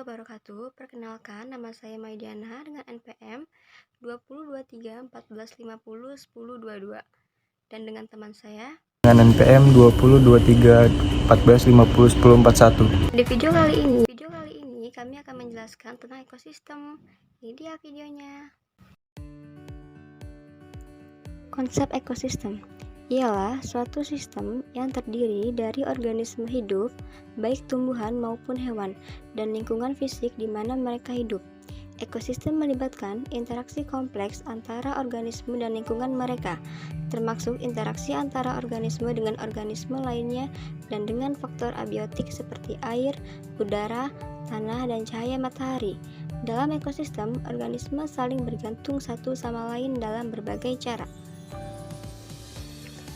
wabarakatuh. Perkenalkan, nama saya Maidiana dengan NPM 202314501022 dan dengan teman saya dengan NPM 202314501041. Di video kali ini kami akan menjelaskan tentang ekosistem. Ini dia videonya. Konsep ekosistem ialah suatu sistem yang terdiri dari organisme hidup, baik tumbuhan maupun hewan, dan lingkungan fisik di mana mereka hidup. Ekosistem melibatkan interaksi kompleks antara organisme dan lingkungan mereka, termasuk interaksi antara organisme dengan organisme lainnya dan dengan faktor abiotik seperti air, udara, tanah, dan cahaya matahari. Dalam ekosistem, organisme saling bergantung satu sama lain dalam berbagai cara.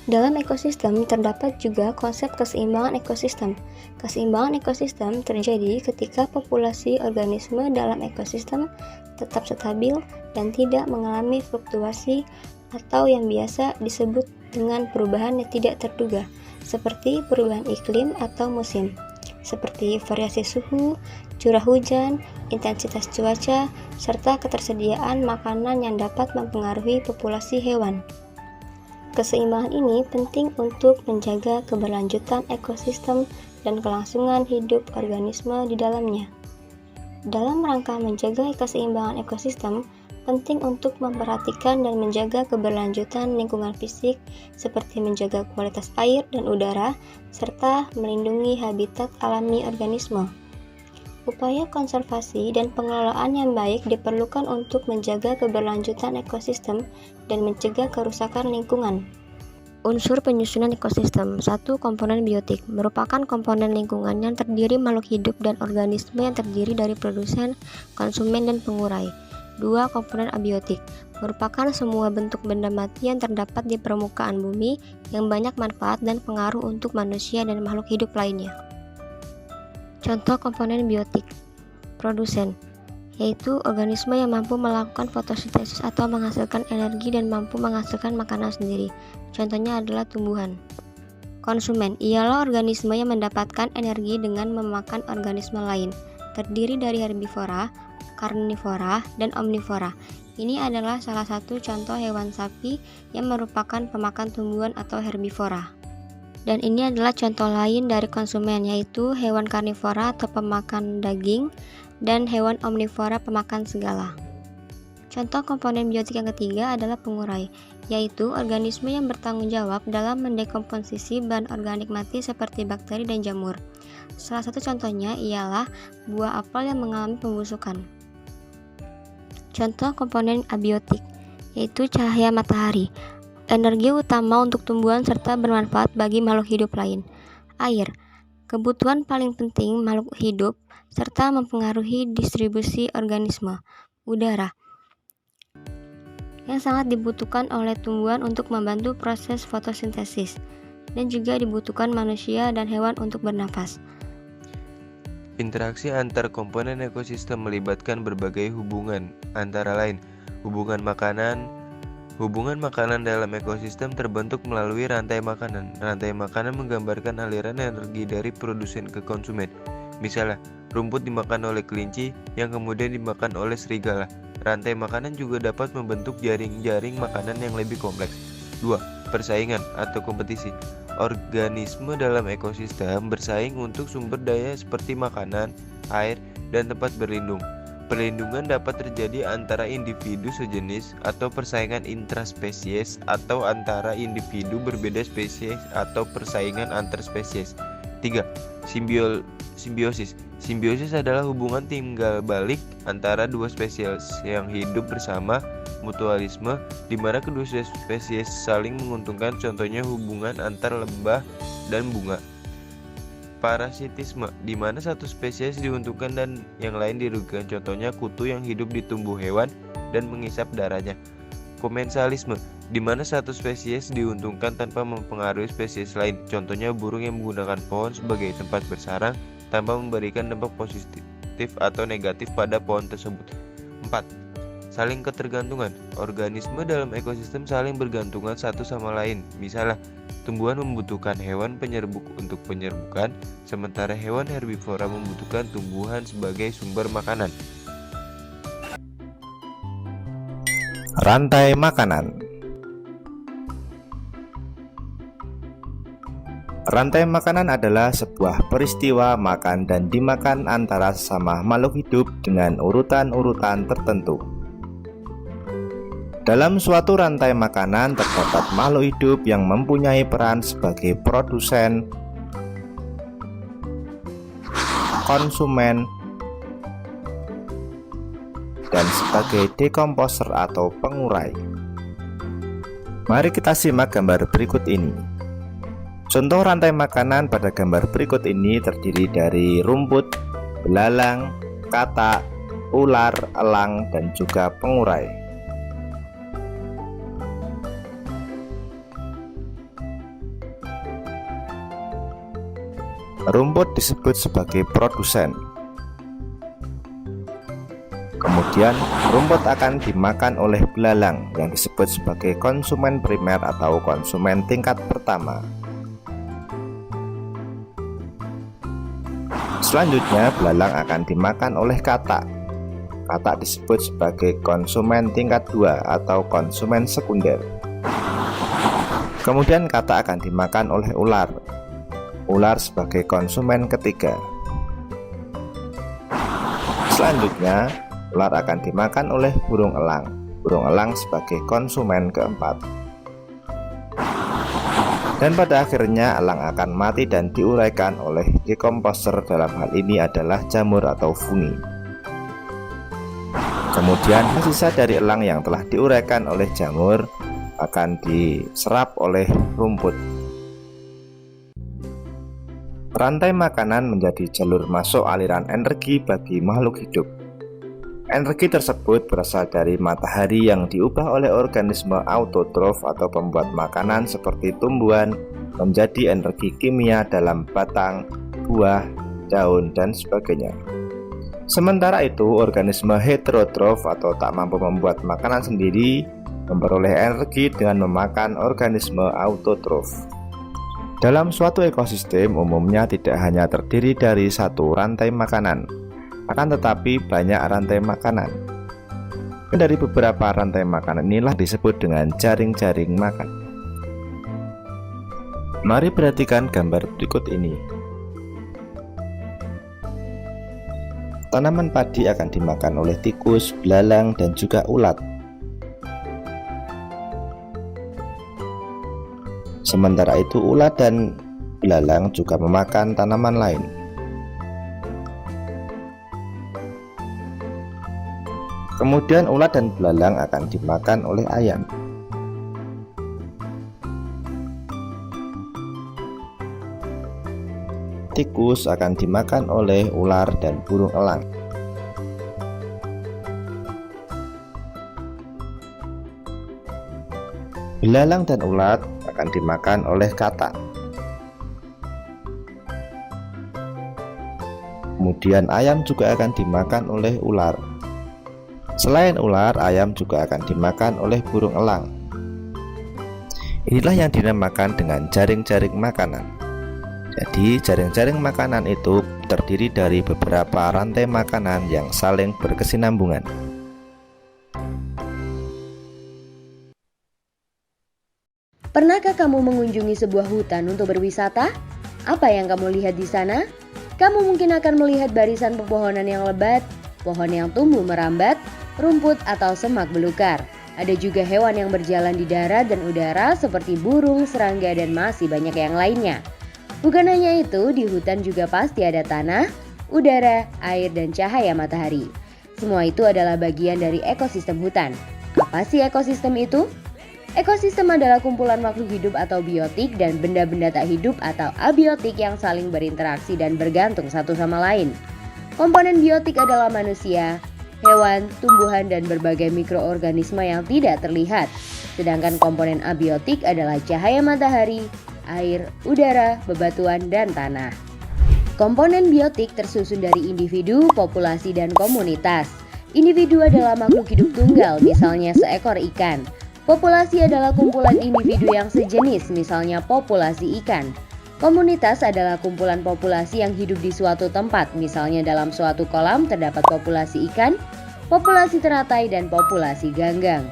Dalam ekosistem terdapat juga konsep keseimbangan ekosistem. Keseimbangan ekosistem terjadi ketika populasi organisme dalam ekosistem tetap stabil dan tidak mengalami fluktuasi atau yang biasa disebut dengan perubahan yang tidak terduga, seperti perubahan iklim atau musim, seperti variasi suhu, curah hujan, intensitas cuaca, serta ketersediaan makanan yang dapat mempengaruhi populasi hewan. Keseimbangan ini penting untuk menjaga keberlanjutan ekosistem dan kelangsungan hidup organisme di dalamnya. Dalam rangka menjaga keseimbangan ekosistem, penting untuk memperhatikan dan menjaga keberlanjutan lingkungan fisik seperti menjaga kualitas air dan udara, serta melindungi habitat alami organisme. Upaya konservasi dan pengelolaan yang baik diperlukan untuk menjaga keberlanjutan ekosistem dan mencegah kerusakan lingkungan. Unsur penyusunan ekosistem. 1. Komponen biotik merupakan komponen lingkungan yang terdiri makhluk hidup dan organisme yang terdiri dari produsen, konsumen, dan pengurai. 2. Komponen abiotik merupakan semua bentuk benda mati yang terdapat di permukaan bumi yang banyak manfaat dan pengaruh untuk manusia dan makhluk hidup lainnya. Contoh komponen biotik. Produsen, yaitu organisme yang mampu melakukan fotosintesis atau menghasilkan energi dan mampu menghasilkan makanan sendiri. Contohnya adalah tumbuhan. Konsumen, ialah organisme yang mendapatkan energi dengan memakan organisme lain. Terdiri dari herbivora, karnivora, dan omnivora. Ini adalah salah satu contoh hewan sapi yang merupakan pemakan tumbuhan atau herbivora. Dan ini adalah contoh lain dari konsumen, yaitu hewan karnivora atau pemakan daging, dan hewan omnivora pemakan segala. Contoh komponen biotik yang ketiga adalah pengurai, yaitu organisme yang bertanggung jawab dalam mendekomposisi bahan organik mati seperti bakteri dan jamur. Salah satu contohnya ialah buah apel yang mengalami pembusukan. Contoh komponen abiotik, yaitu cahaya matahari, energi utama untuk tumbuhan serta bermanfaat bagi makhluk hidup lain. Air, kebutuhan paling penting makhluk hidup serta mempengaruhi distribusi organisme. Udara, yang sangat dibutuhkan oleh tumbuhan untuk membantu proses fotosintesis dan juga dibutuhkan manusia dan hewan untuk bernafas. Interaksi antar komponen ekosistem melibatkan berbagai hubungan, antara lain hubungan makanan. Hubungan makanan dalam ekosistem terbentuk melalui rantai makanan. Rantai makanan menggambarkan aliran energi dari produsen ke konsumen. Misalnya, rumput dimakan oleh kelinci yang kemudian dimakan oleh serigala. Rantai makanan juga dapat membentuk jaring-jaring makanan yang lebih kompleks. 2. Persaingan atau kompetisi. Organisme dalam ekosistem bersaing untuk sumber daya seperti makanan, air, dan tempat berlindung. Perlindungan dapat terjadi antara individu sejenis atau persaingan intraspesies atau antara individu berbeda spesies atau persaingan antar spesies. 3. Simbiosis. Simbiosis adalah hubungan timbal balik antara dua spesies yang hidup bersama. Mutualisme, di mana kedua spesies saling menguntungkan, contohnya hubungan antar lebah dan bunga. Parasitisme, di mana satu spesies diuntungkan dan yang lain dirugikan, contohnya kutu yang hidup di tumbuh hewan dan mengisap darahnya. Komensalisme, di mana satu spesies diuntungkan tanpa mempengaruhi spesies lain, contohnya burung yang menggunakan pohon sebagai tempat bersarang tanpa memberikan dampak positif atau negatif pada pohon tersebut. 4. Saling ketergantungan. Organisme dalam ekosistem saling bergantungan satu sama lain. Misalnya, tumbuhan membutuhkan hewan penyerbuk untuk penyerbukan, sementara hewan herbivora membutuhkan tumbuhan sebagai sumber makanan. Rantai makanan. Rantai makanan adalah sebuah peristiwa makan dan dimakan antara sesama makhluk hidup dengan urutan-urutan tertentu. Dalam suatu rantai makanan terdapat makhluk hidup yang mempunyai peran sebagai produsen, konsumen, dan sebagai dekomposer atau pengurai. Mari kita simak gambar berikut ini. Contoh rantai makanan pada gambar berikut ini terdiri dari rumput, belalang, katak, ular, elang, dan juga pengurai. Rumput disebut sebagai produsen. Kemudian rumput akan dimakan oleh belalang yang disebut sebagai konsumen primer atau konsumen tingkat pertama. Selanjutnya belalang akan dimakan oleh katak. Katak disebut sebagai konsumen tingkat 2 atau konsumen sekunder. Kemudian katak akan dimakan oleh ular. Ular sebagai konsumen ketiga. Selanjutnya, ular akan dimakan oleh burung elang. Burung elang sebagai konsumen keempat. Dan pada akhirnya elang akan mati dan diuraikan oleh dekomposer, dalam hal ini adalah jamur atau fungi. Kemudian sisa dari elang yang telah diuraikan oleh jamur akan diserap oleh rumput. Rantai makanan menjadi jalur masuk aliran energi bagi makhluk hidup. Energi tersebut berasal dari matahari yang diubah oleh organisme autotrof atau pembuat makanan seperti tumbuhan menjadi energi kimia dalam batang, buah, daun, dan sebagainya. Sementara itu, organisme heterotrof atau tak mampu membuat makanan sendiri memperoleh energi dengan memakan organisme autotrof. Dalam suatu ekosistem umumnya tidak hanya terdiri dari satu rantai makanan, akan tetapi banyak rantai makanan. Dari beberapa rantai makanan inilah disebut dengan jaring-jaring makan. Mari perhatikan gambar berikut ini. Tanaman padi akan dimakan oleh tikus, belalang, dan juga ulat. Sementara itu ulat dan belalang juga memakan tanaman lain. Kemudian ulat dan belalang akan dimakan oleh ayam. Tikus akan dimakan oleh ular dan burung elang. Belalang dan ulat akan dimakan oleh katak. Kemudian ayam juga akan dimakan oleh ular. Selain ular, ayam juga akan dimakan oleh burung elang. Inilah yang dinamakan dengan jaring-jaring makanan. Jadi jaring-jaring makanan itu terdiri dari beberapa rantai makanan yang saling berkesinambungan. Pernahkah kamu mengunjungi sebuah hutan untuk berwisata? Apa yang kamu lihat di sana? Kamu mungkin akan melihat barisan pepohonan yang lebat, pohon yang tumbuh merambat, rumput atau semak belukar. Ada juga hewan yang berjalan di darat dan udara seperti burung, serangga, dan masih banyak yang lainnya. Bukan hanya itu, di hutan juga pasti ada tanah, udara, air, dan cahaya matahari. Semua itu adalah bagian dari ekosistem hutan. Apa sih ekosistem itu? Ekosistem adalah kumpulan makhluk hidup atau biotik dan benda-benda tak hidup atau abiotik yang saling berinteraksi dan bergantung satu sama lain. Komponen biotik adalah manusia, hewan, tumbuhan, dan berbagai mikroorganisme yang tidak terlihat. Sedangkan komponen abiotik adalah cahaya matahari, air, udara, bebatuan, dan tanah. Komponen biotik tersusun dari individu, populasi, dan komunitas. Individu adalah makhluk hidup tunggal, misalnya seekor ikan. Populasi adalah kumpulan individu yang sejenis, misalnya populasi ikan. Komunitas adalah kumpulan populasi yang hidup di suatu tempat, misalnya dalam suatu kolam terdapat populasi ikan, populasi teratai, dan populasi ganggang.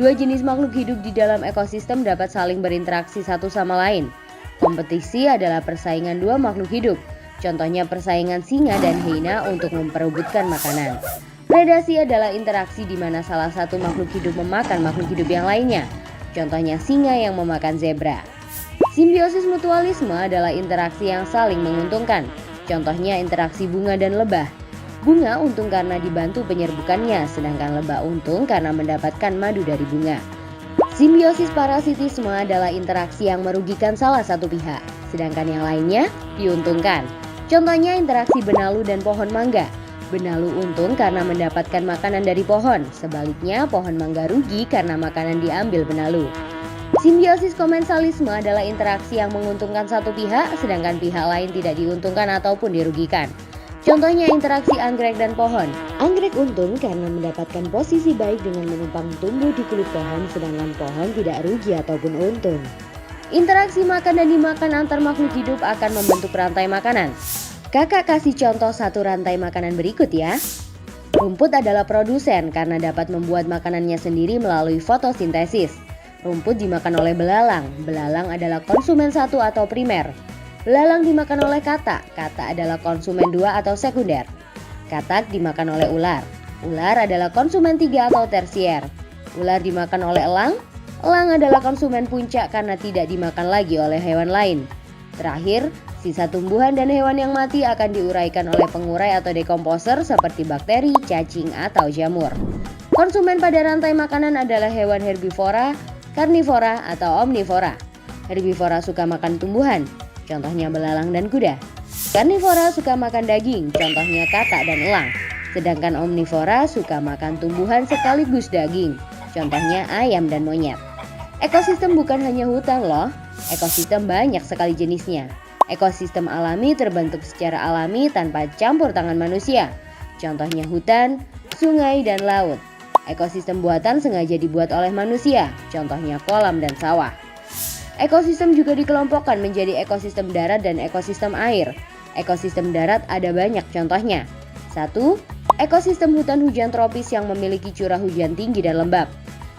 Dua jenis makhluk hidup di dalam ekosistem dapat saling berinteraksi satu sama lain. Kompetisi adalah persaingan dua makhluk hidup, contohnya persaingan singa dan hyena untuk memperebutkan makanan. Predasi adalah interaksi di mana salah satu makhluk hidup memakan makhluk hidup yang lainnya, contohnya singa yang memakan zebra. Simbiosis mutualisme adalah interaksi yang saling menguntungkan, contohnya interaksi bunga dan lebah. Bunga untung karena dibantu penyerbukannya, sedangkan lebah untung karena mendapatkan madu dari bunga. Simbiosis parasitisme adalah interaksi yang merugikan salah satu pihak, sedangkan yang lainnya diuntungkan. Contohnya interaksi benalu dan pohon mangga. Benalu untung karena mendapatkan makanan dari pohon, sebaliknya pohon mangga rugi karena makanan diambil benalu. Simbiosis komensalisme adalah interaksi yang menguntungkan satu pihak, sedangkan pihak lain tidak diuntungkan ataupun dirugikan. Contohnya interaksi anggrek dan pohon. Anggrek untung karena mendapatkan posisi baik dengan menumpang tumbuh di kulit pohon, sedangkan pohon tidak rugi ataupun untung. Interaksi makan dan dimakan antar makhluk hidup akan membentuk rantai makanan. Kakak kasih contoh satu rantai makanan berikut ya. Rumput adalah produsen karena dapat membuat makanannya sendiri melalui fotosintesis. Rumput dimakan oleh belalang. Belalang adalah konsumen satu atau primer. Belalang dimakan oleh katak. Katak adalah konsumen dua atau sekunder. Katak dimakan oleh ular. Ular adalah konsumen tiga atau tersier. Ular dimakan oleh elang. Elang adalah konsumen puncak karena tidak dimakan lagi oleh hewan lain. Terakhir, sisa tumbuhan dan hewan yang mati akan diuraikan oleh pengurai atau dekomposer seperti bakteri, cacing, atau jamur. Konsumen pada rantai makanan adalah hewan herbivora, karnivora, atau omnivora. Herbivora suka makan tumbuhan, contohnya belalang dan kuda. Karnivora suka makan daging, contohnya katak dan elang. Sedangkan omnivora suka makan tumbuhan sekaligus daging, contohnya ayam dan monyet. Ekosistem bukan hanya hutan loh, ekosistem banyak sekali jenisnya. Ekosistem alami terbentuk secara alami tanpa campur tangan manusia, contohnya hutan, sungai, dan laut. Ekosistem buatan sengaja dibuat oleh manusia, contohnya kolam dan sawah. Ekosistem juga dikelompokkan menjadi ekosistem darat dan ekosistem air. Ekosistem darat ada banyak contohnya. 1. Ekosistem hutan hujan tropis yang memiliki curah hujan tinggi dan lembab.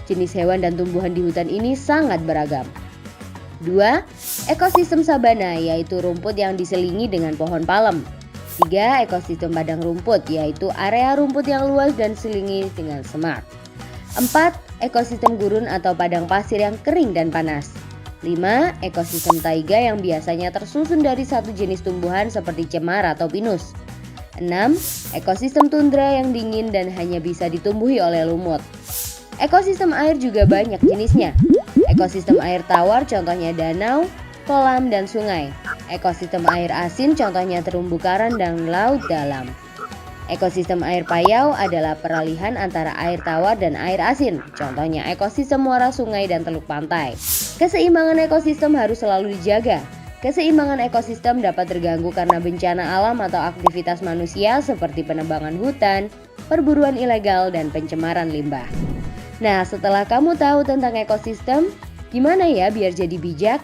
Jenis hewan dan tumbuhan di hutan ini sangat beragam. 2. Ekosistem sabana, yaitu rumput yang diselingi dengan pohon palem. 3. Ekosistem padang rumput, yaitu area rumput yang luas dan diselingi dengan semak. 4. Ekosistem gurun atau padang pasir yang kering dan panas. 5. Ekosistem taiga yang biasanya tersusun dari satu jenis tumbuhan seperti cemar atau pinus. 6. Ekosistem tundra yang dingin dan hanya bisa ditumbuhi oleh lumut. Ekosistem air juga banyak jenisnya. Ekosistem air tawar contohnya danau, kolam, dan sungai. Ekosistem air asin contohnya terumbu karang dan laut dalam. Ekosistem air payau adalah peralihan antara air tawar dan air asin, contohnya ekosistem muara sungai dan teluk pantai. Keseimbangan ekosistem harus selalu dijaga. Keseimbangan ekosistem dapat terganggu karena bencana alam atau aktivitas manusia seperti penebangan hutan, perburuan ilegal, dan pencemaran limbah. Nah, setelah kamu tahu tentang ekosistem, gimana ya biar jadi bijak?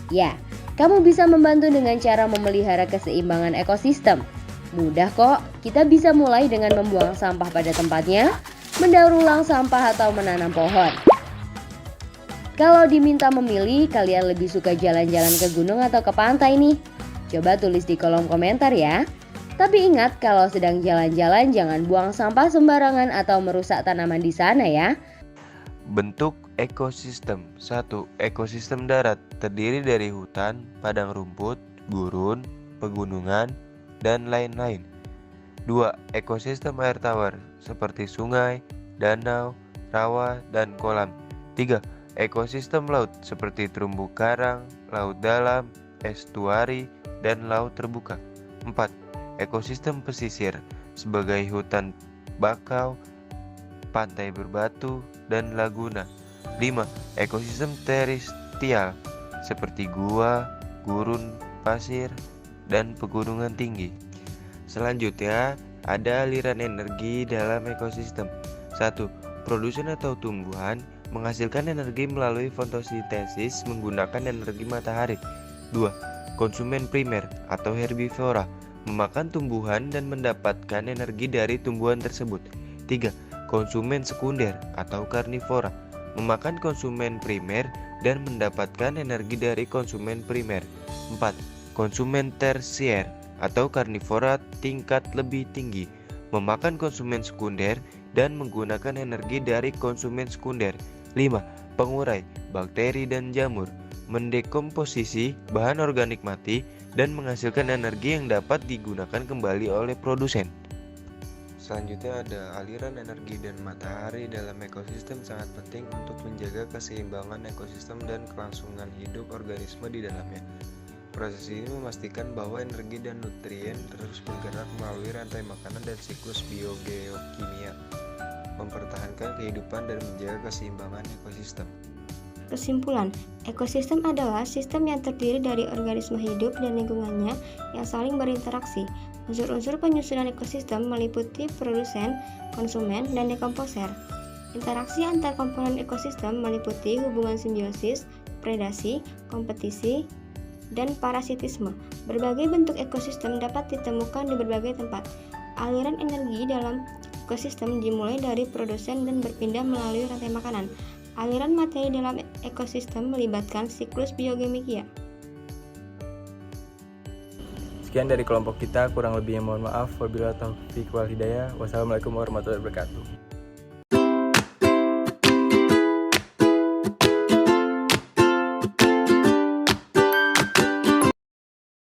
Ya, kamu bisa membantu dengan cara memelihara keseimbangan ekosistem. Mudah kok, kita bisa mulai dengan membuang sampah pada tempatnya, mendaur ulang sampah, atau menanam pohon. Kalau diminta memilih, kalian lebih suka jalan-jalan ke gunung atau ke pantai nih? Coba tulis di kolom komentar ya. Tapi ingat, kalau sedang jalan-jalan jangan buang sampah sembarangan atau merusak tanaman di sana ya. Bentuk ekosistem. 1. Ekosistem darat terdiri dari hutan, padang rumput, gurun, pegunungan, dan lain-lain. 2. Ekosistem air tawar seperti sungai, danau, rawa, dan kolam. 3. Ekosistem laut seperti terumbu karang, laut dalam, estuari, dan laut terbuka. 4. Ekosistem pesisir sebagai hutan bakau, pantai berbatu, dan laguna. 5. Ekosistem terestrial seperti gua, gurun pasir, dan pegunungan tinggi. Selanjutnya, ada aliran energi dalam ekosistem. 1. Produsen atau tumbuhan Menghasilkan energi melalui fotosintesis menggunakan energi matahari. 2. Konsumen primer atau herbivora, memakan tumbuhan dan mendapatkan energi dari tumbuhan tersebut. 3. Konsumen sekunder atau karnivora, memakan konsumen primer dan mendapatkan energi dari konsumen primer. 4. Konsumen tersier atau karnivora tingkat lebih tinggi, memakan konsumen sekunder dan menggunakan energi dari konsumen sekunder. 5. Pengurai, bakteri dan jamur, mendekomposisi bahan organik mati dan menghasilkan energi yang dapat digunakan kembali oleh produsen. Selanjutnya ada aliran energi dan matahari dalam ekosistem sangat penting untuk menjaga keseimbangan ekosistem dan kelangsungan hidup organisme di dalamnya. Proses ini memastikan bahwa energi dan nutrien terus bergerak melalui rantai makanan dan siklus biogeokimia, mempertahankan kehidupan dan menjaga keseimbangan ekosistem. Kesimpulan, ekosistem adalah sistem yang terdiri dari organisme hidup dan lingkungannya yang saling berinteraksi. Unsur-unsur penyusunan ekosistem meliputi produsen, konsumen, dan dekomposer. Interaksi antar komponen ekosistem meliputi hubungan simbiosis, predasi, kompetisi, dan parasitisme. Berbagai bentuk ekosistem dapat ditemukan di berbagai tempat. Aliran energi dalam ekosistem dimulai dari produsen dan berpindah melalui rantai makanan. Aliran materi dalam ekosistem melibatkan siklus biokimia. Sekian dari kelompok kita, kurang lebihnya mohon maaf. Wabillahi taufiq wal hidayah. Wassalamualaikum warahmatullahi wabarakatuh.